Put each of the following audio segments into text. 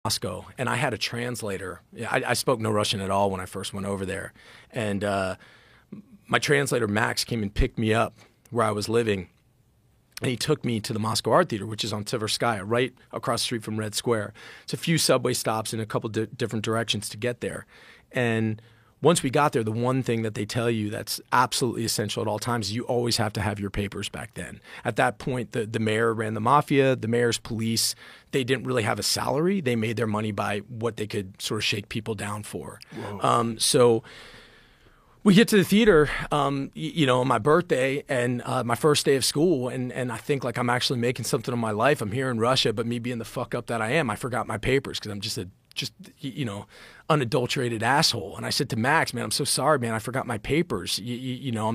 Moscow, and I had a translator. I spoke no Russian at all when I first went over there, and my translator Max came and picked me up where I was living, and he took me to the Moscow Art Theater, which is on Tverskaya, right across the street from Red Square. It's a few subway stops in a couple different directions to get there, and once we got there, the one thing that they tell you that's absolutely essential at all times is you always have to have your papers back then. At that point, the mayor ran the mafia, the mayor's police. They didn't really have a salary. They made their money by what they could sort of shake people down for. So we get to the theater, you know, on my birthday and my first day of school, and I think like I'm actually making something of my life. I'm here in Russia, but me being the fuck up that I am, I forgot my papers because I'm just you know, unadulterated asshole. And I said to Max, man, I'm so sorry, man. I forgot my papers. You know,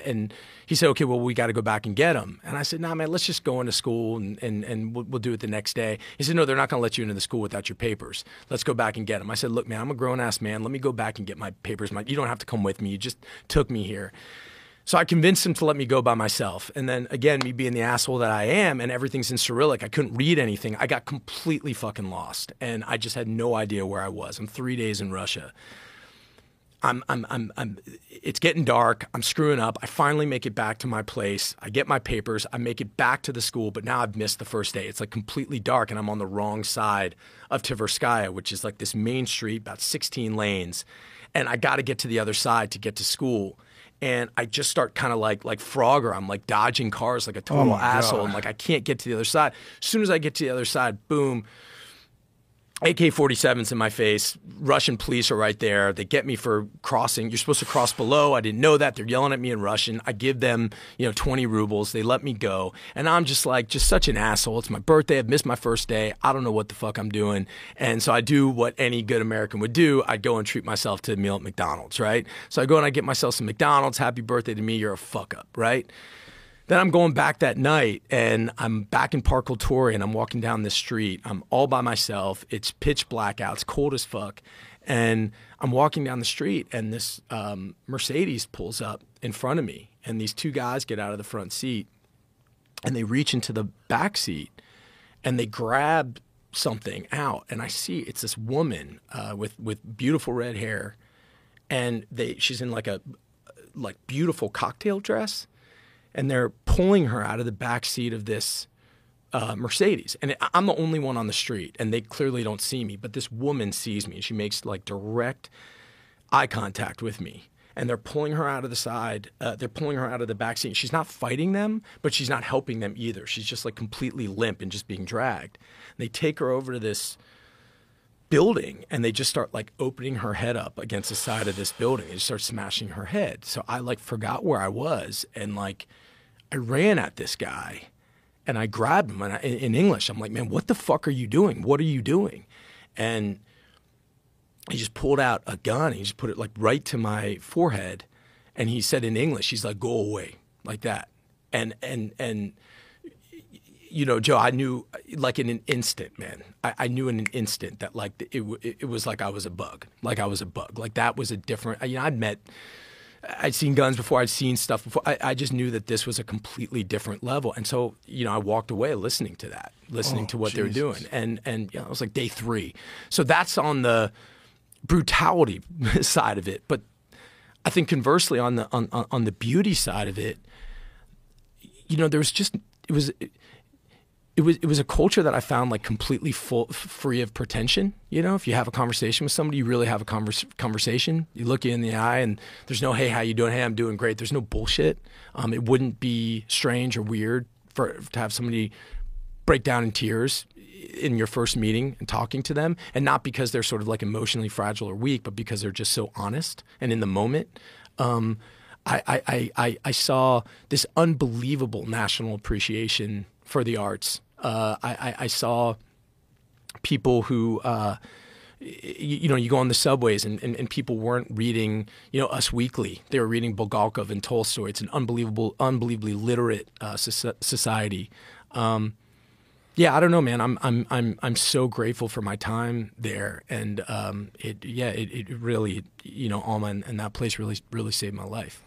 and he said, okay, well, we got to go back and get them. And I said, nah, man, let's just go into school and we'll do it the next day. He said, no, they're not going to let you into the school without your papers. Let's go back and get them. I said, look, man, I'm a grown-ass man. Let me go back and get my papers. You don't have to come with me. You just took me here. So I convinced him to let me go by myself. And then again, me being the asshole that I am, and everything's in Cyrillic, I couldn't read anything. I got completely fucking lost, and I just had no idea where I was. I'm 3 days in Russia. It's getting dark. I'm screwing up. I finally make it back to my place. I get my papers. I make it back to the school, but now I've missed the first day. It's like completely dark, and I'm on the wrong side of Tverskaya, which is like this main street, about 16 lanes, and I got to get to the other side to get to school. And I just start kind of like Frogger. I'm like dodging cars like a total asshole. And like I can't get to the other side. As soon as I get to the other side, boom, AK-47s in my face. Russian police are right there. They get me for crossing. You're supposed to cross below. I didn't know that. They're yelling at me in Russian. I give them, 20 rubles. They let me go. And I'm just such an asshole. It's my birthday. I've missed my first day. I don't know what the fuck I'm doing. And so I do what any good American would do. I'd go and treat myself to a meal at McDonald's, right? So I go and I get myself some McDonald's. Happy birthday to me. You're a fuck up, right? Then I'm going back that night, and I'm back in Park Kulturi, and I'm walking down this street. I'm all by myself. It's pitch black out. It's cold as fuck. And I'm walking down the street, and this Mercedes pulls up in front of me, and these two guys get out of the front seat, and they reach into the back seat, and they grab something out, and I see it's this woman with beautiful red hair, and she's in like beautiful cocktail dress. And they're pulling her out of the back seat of this Mercedes. And I'm the only one on the street, and they clearly don't see me. But this woman sees me, and she makes like direct eye contact with me. And they're pulling her out of the side. They're pulling her out of the back seat. She's not fighting them, but she's not helping them either. She's just like completely limp and just being dragged. And they take her over to this building, and they just start like opening her head up against the side of this building. They just start smashing her head. So I like forgot where I was, and like I ran at this guy, and I grabbed him, and in English, I'm like, man, what the fuck are you doing? What are you doing? And he just pulled out a gun. He just put it like right to my forehead, and he said in English, he's like, go away, like that. And Joe, I knew like in an instant, man. I knew in an instant that like it was like I was a bug. Like I was a bug. Like that was a different. I'd seen guns before. I'd seen stuff before. I just knew that this was a completely different level. And so I walked away listening to that, to what they were doing. And it was like day 3. So that's on the brutality side of it. But I think conversely on the beauty side of it, there was just it was a culture that I found like completely free of pretension. If you have a conversation with somebody, you really have a conversation. You look you in the eye, and there's no, hey, how you doing? Hey, I'm doing great. There's no bullshit. It wouldn't be strange or weird to have somebody break down in tears in your first meeting and talking to them, and not because they're sort of like emotionally fragile or weak, but because they're just so honest and in the moment. I saw this unbelievable national appreciation for the arts. I saw people who, you go on the subways and people weren't reading, Us Weekly. They were reading Bulgakov and Tolstoy. It's an unbelievably literate society. I don't know, man. I'm so grateful for my time there, and it really, Alma and that place really saved my life.